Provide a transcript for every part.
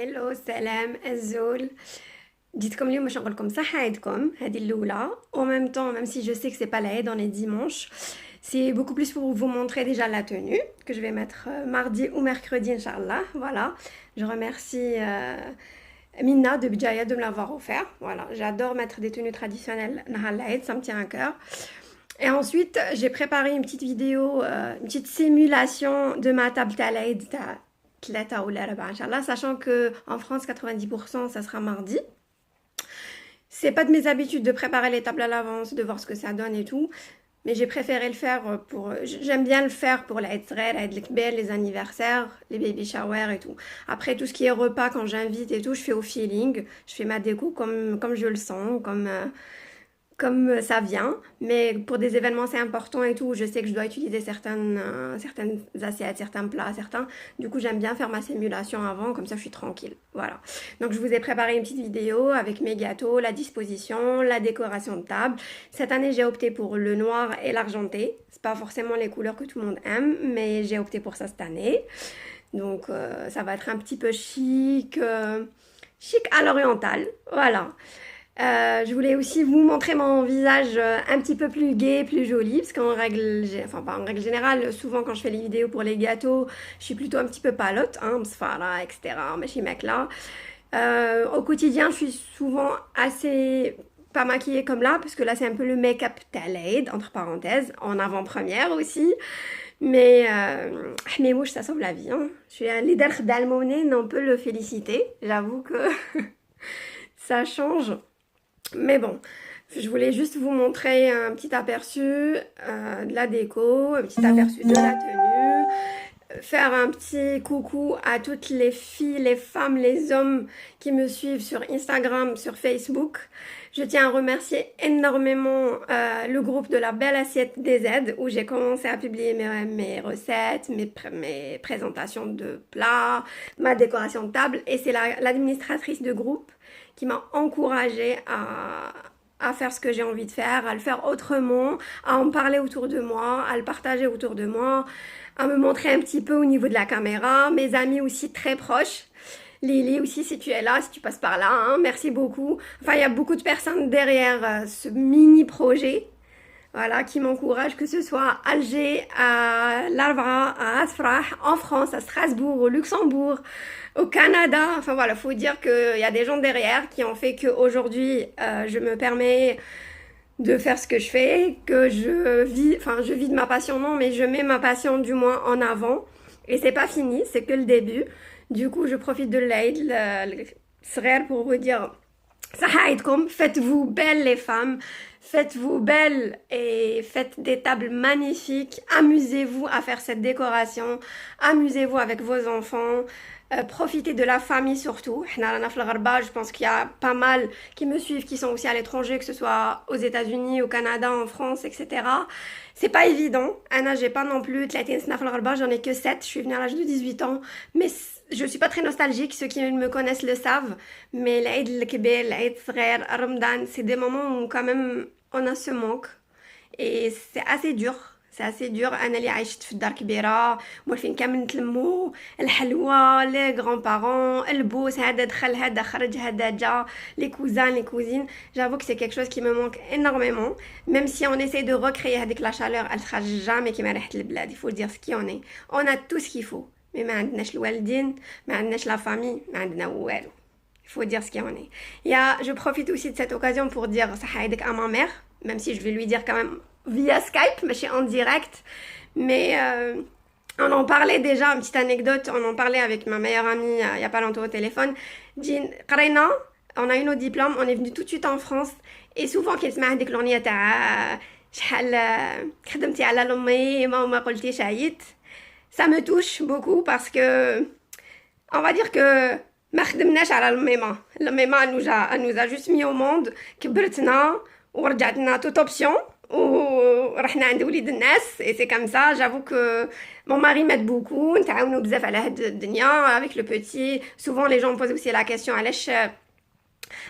هلو سلام الزول. جيتكم اليوم باش نقول لكم صحة عيدكم هذه الأولى. En même temps, même si je sais que c'est pas l'Aïd, on est dimanche, c'est beaucoup plus pour vous montrer déjà la tenue que je vais mettre mardi ou mercredi, Inch'Allah. Voilà. Je remercie Minna de Bidjaya de me l'avoir offert. Voilà. J'adore mettre des tenues traditionnelles Nahar l'Aïd, ça me tient à cœur. Et ensuite, j'ai préparé une petite vidéo, une petite simulation de ma table d'Aïd, ثلاثة ولا ربعة إن شاء الله, sachant que en France 90% ça sera mardi. C'est pas de mes habitudes de préparer les tables à l'avance, de voir ce que ça donne et tout, mais j'ai préféré le faire pour... J'aime bien le faire pour l'Aïd Sghir, l'Aïd Lekbel, les anniversaires, les baby showers et tout. Après, tout ce qui est repas, quand j'invite et tout, je fais au feeling, je fais ma déco comme je le sens, comme ça vient, mais pour des événements c'est important et tout, je sais que je dois utiliser certaines assiettes, certains plats, du coup j'aime bien faire ma simulation avant, comme ça je suis tranquille, voilà. Donc je vous ai préparé une petite vidéo avec mes gâteaux, la disposition, la décoration de table. Cette année j'ai opté pour le noir et l'argenté, c'est pas forcément les couleurs que tout le monde aime, mais j'ai opté pour ça cette année, donc ça va être un petit peu chic, chic à l'oriental, voilà. Je voulais aussi vous montrer mon visage un petit peu plus gai, plus joli, parce qu'en règle, enfin pas en règle générale, souvent quand je fais les vidéos pour les gâteaux, je suis plutôt un petit peu palote, hein, msfara, etc. Mais chez mec là, au quotidien, je suis souvent assez pas maquillée comme là, parce que là c'est un peu le make-up Talaid, entre parenthèses, en avant-première aussi. Mais mes mouches, ça sauve la vie. Hein. Je suis un leader d'Almonen, on peut le féliciter. J'avoue que ça change. Mais bon, je voulais juste vous montrer un petit aperçu de la déco, un petit aperçu de la tenue, faire un petit coucou à toutes les filles, les femmes, les hommes qui me suivent sur Instagram, sur Facebook. Je tiens à remercier énormément le groupe de la Belle Assiette des Aides où j'ai commencé à publier mes recettes, mes présentations de plats, ma décoration de table, et c'est l'administratrice de groupe qui m'a encouragée à faire ce que j'ai envie de faire, à le faire autrement, à en parler autour de moi, à le partager autour de moi, à me montrer un petit peu au niveau de la caméra, mes amis aussi très proches. Lily aussi, si tu es là, si tu passes par là, hein, merci beaucoup. Enfin, il y a beaucoup de personnes derrière ce mini projet, voilà, qui m'encouragent, que ce soit à Alger, à Lavra, à Asfrah, en France, à Strasbourg, au Luxembourg, au Canada. Enfin voilà, faut dire qu'il y a des gens derrière qui ont fait qu'aujourd'hui, je me permets de faire ce que je fais, que je vis de ma passion, non, mais je mets ma passion du moins en avant. Et c'est pas fini, c'est que le début. Du coup, je profite de l'Aïd, le Sghir, pour vous dire, faites-vous belles les femmes, faites-vous belles et faites des tables magnifiques, amusez-vous à faire cette décoration, amusez-vous avec vos enfants, profitez de la famille surtout. Je pense qu'il y a pas mal qui me suivent, qui sont aussi à l'étranger, que ce soit aux États-Unis, au Canada, en France, etc. C'est pas évident. Anna, j'ai pas non plus 30 سنة في الغربة, j'en ai que 7, je suis venue à l'âge de 18 ans, mais je suis pas très nostalgique, ceux qui me connaissent le savent, mais l'Aïd el-Kbir, l'Aïd Sghir, Ramadan, c'est des moments où quand même on a ce manque, et c'est assez dur. C'est assez dur. انا اللي عشت في الدار كبيره موالفين كامل نتلمو, الحلوى, les grands-parents, البوس, هذا دخل هذا خرج هذا جا, les cousins, les cousines. J'avoue que c'est quelque chose qui me manque énormément, même si on essaie de recréer avec la chaleur, elle sera jamais كيما ريحه البلاد. Il faut dire ce qui en est. On a tout ce qu'il faut, mais ما عندناش الوالدين, ما عندناش la famille, ما عندنا والو. Il faut dire ce qui en est. Je profite aussi de cette occasion pour dire صحة عيدك à ma mère, même si je vais lui dire quand même via Skype, mais je suis en direct. Mais on en parlait déjà, une petite anecdote, on en parlait avec ma meilleure amie il n'y a pas longtemps au téléphone. Karina, on a eu nos diplômes, on est venu tout de suite en France, et souvent كي نسمع هذيك الأغنية تاع شحال خدمتي على لأمي وما قلتيش عييت, ça me touche beaucoup parce que on va dire que ما خدمناش على الميمة. الميمة elle nous a juste mis au monde, كبرتنا ورجعتنا toute option. ورحنا عند وليد الناس, et c'est comme ça. J'avoue que mon mari m'aide beaucoup, نتعاونوا بزاف على هاد الدنيا avec le petit. Souvent les gens me posent aussi la question, علاش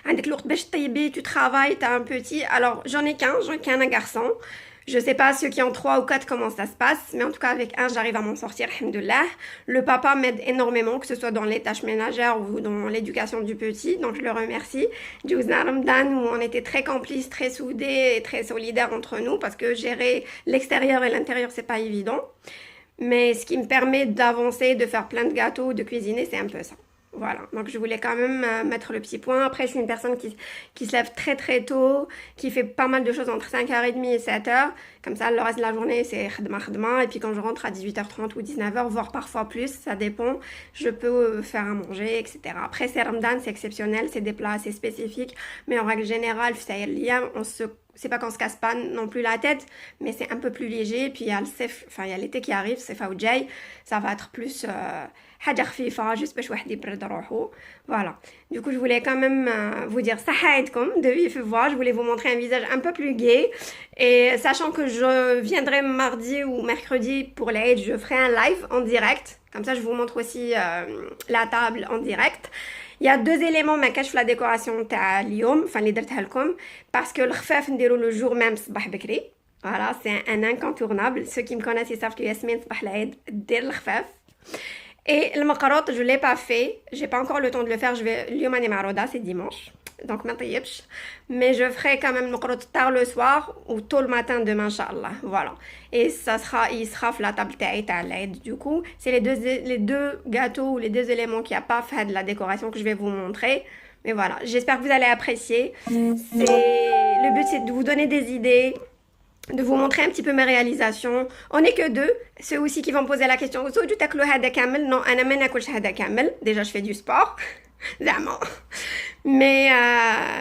عندك الوقت باش طيبي, tu travailles, t'as un petit. Alors j'en ai qu'un garçon, Je sais pas ceux qui ont 3 ou 4 comment ça se passe, mais en tout cas avec un, j'arrive à m'en sortir, alhamdoulilah. Le papa m'aide énormément, que ce soit dans les tâches ménagères ou dans l'éducation du petit, donc je le remercie. Djouzna Ramadan, où on était très complices, très soudés et très solidaires entre nous, parce que gérer l'extérieur et l'intérieur, c'est pas évident. Mais ce qui me permet d'avancer, de faire plein de gâteaux, de cuisiner, c'est un peu ça. Voilà, donc je voulais quand même mettre le petit point. Après, je suis une personne qui se lève très très tôt, qui fait pas mal de choses entre 5h30 et 7h. Comme ça, le reste de la journée, c'est khadma khadma. Et puis quand je rentre à 18h30 ou 19h, voire parfois plus, ça dépend, je peux faire à manger, etc. Après, c'est Ramadan, c'est exceptionnel, c'est des plats assez spécifiques. Mais en règle générale, c'est pas qu'on se casse pas non plus la tête, mais c'est un peu plus léger. Puis il y a il y a l'été qui arrive, c'est Fawjay, ça va être plus حاجة خفيفة juste باش واحد يبرد روحو. Voilà. Du coup, je voulais quand même vous dire صحة عيدكم de vive voix. Je voulais vous montrer un visage un peu plus gai. Et sachant que je viendrai mardi ou mercredi pour l'Aïd, je ferai un live en direct. Comme ça, je vous montre aussi la table en direct. Il y a 2 éléments ما كاش في la décoration تاع اليوم, enfin اللي درتها لكم, parce que الخفاف نديرو le jour même صباح بكري. Voilà, c'est un incontournable. Ceux qui me connaissent, ils savent que Yasmine صباح العيد دير الخفاف. Et le macarotte, je ne l'ai pas fait. J'ai pas encore le temps de le faire. اليوم راني معروضة, c'est dimanche. Donc ما طيبش. Mais je ferai quand même le macarotte tard le soir ou tôt le matin demain, Inch'Allah. Voilà. Et il sera sur la table تاع l'Aïd. Du coup, c'est les deux gâteaux ou les 2 éléments qu'il n'y a pas fait de la décoration que je vais vous montrer. Mais voilà, j'espère que vous allez apprécier. Le but, c'est de vous donner des idées, de vous montrer un petit peu mes réalisations. On n'est que 2. Ceux aussi qui vont me poser la question, زوجو تاكلوا هذا كامل? Non, أنا ما ناكلش هذا كامل. Déjà, je fais du sport. زعما. Mais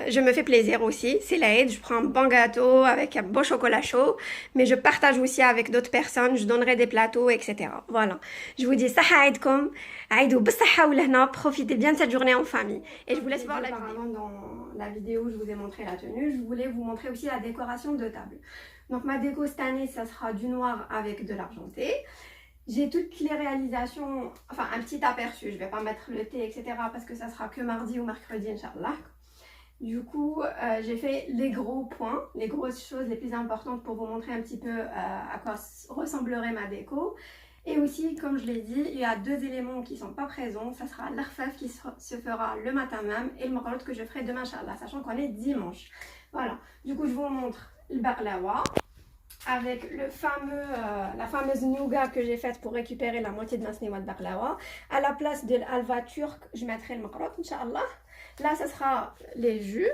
je me fais plaisir aussi. C'est l'Aïd, je prends un bon gâteau avec un beau chocolat chaud. Mais je partage aussi avec d'autres personnes. Je donnerai des plateaux, etc. Voilà. Je vous dis صحة عيدكم. عيدوا بالصحة والهنا. Profitez bien de cette journée en famille. Et je vous laisse voir la vidéo. Dans la vidéo où je vous ai montré la tenue, je voulais vous montrer aussi la décoration de table. Donc ma déco cette année, ça sera du noir avec de l'argenté. J'ai toutes les réalisations, enfin un petit aperçu, je ne vais pas mettre le thé, etc. parce que ça sera que mardi ou mercredi, Inch'Allah. Du coup, j'ai fait les gros points, les grosses choses les plus importantes pour vous montrer un petit peu à quoi ressemblerait ma déco. Et aussi, comme je l'ai dit, il y a 2 éléments qui ne sont pas présents. Ça sera l'khfaf qui se fera le matin même et le macarotte que je ferai demain, Inch'Allah, sachant qu'on est dimanche. Voilà, du coup, je vous montre le baklawa avec la fameuse nougat que j'ai faite pour récupérer la moitié de ma snewa de baklawa. À la place de l'alva turc, je mettrai le macarotte, Inch'Allah. Là, ça sera les jus.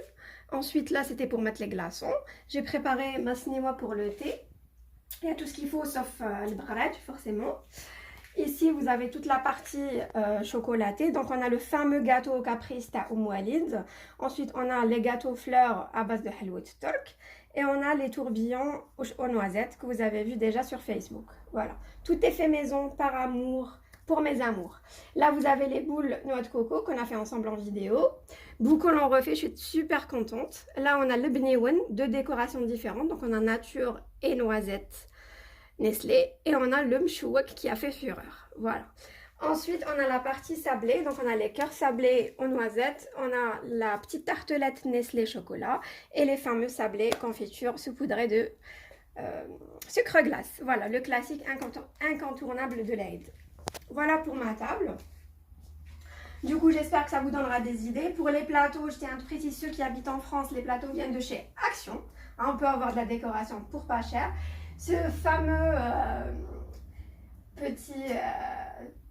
Ensuite, là, c'était pour mettre les glaçons. J'ai préparé ma snewa pour le thé. Il y a tout ce qu'il faut sauf le bgharaj, forcément. Ici, vous avez toute la partie chocolatée. Donc, on a le fameux gâteau au caprice à Walid. Ensuite, on a les gâteaux fleurs à base de halwat turc. Et on a les tourbillons aux noisettes que vous avez vus déjà sur Facebook. Voilà. Tout est fait maison, par amour, pour mes amours. Là, vous avez les boules noix de coco qu'on a fait ensemble en vidéo. Beaucoup l'ont refait, je suis super contente. Là, on a le bniwen, 2 décorations différentes. Donc, on a nature et noisette Nestlé. Et on a le mchouak qui a fait fureur. Voilà. Ensuite, on a la partie sablée. Donc, on a les cœurs sablés aux noisettes. On a la petite tartelette Nestlé chocolat. Et les fameux sablés confiture saupoudrés de sucre glace. Voilà, le classique incontournable de l'Aïd. Voilà pour ma table. Du coup, j'espère que ça vous donnera des idées. Pour les plateaux, je tiens à préciser ceux qui habitent en France, les plateaux viennent de chez Action. Hein, on peut avoir de la décoration pour pas cher. Ce fameux petit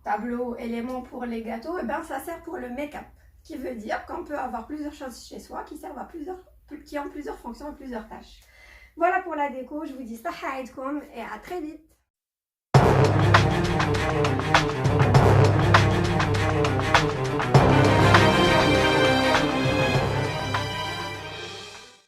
tableau élément pour les gâteaux, et ben, ça sert pour le make-up. Qui veut dire qu'on peut avoir plusieurs choses chez soi qui servent qui ont plusieurs fonctions et plusieurs tâches. Voilà pour la déco. Je vous dis صحة عيدكم et à très vite.